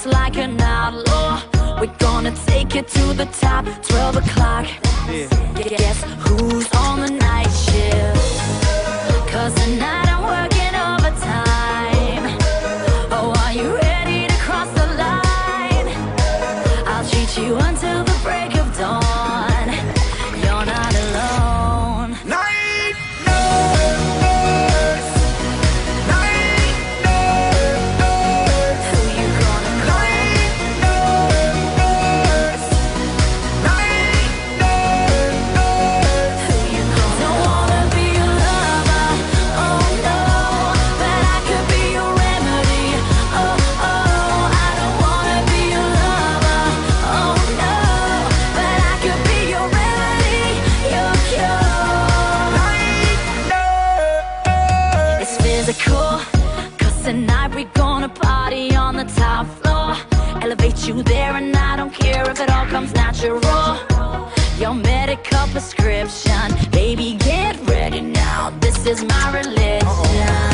just like an outlaw. We're gonna take it to the top. 12 o'clock. Guess who's on the night shift? 'Cause tonight I'm working overtime. Oh, are you ready to cross the line? I'll treat you until the break of dawn. You're not alone. Night nurse, night nurse. Who you gonna call? Night nurse, night nurse. Who you gonna Don't wanna be your lover, oh no, but I could be your remedy. Oh, oh, I don't wanna be your lover, oh no, but I could be your remedy, your cure. Night nurse. It's physical, 'cause tonight we're gonna party on the top floor. Elevate you there and I don't care if it all comes natural. Your medical prescription, baby, get ready now. This is my religion.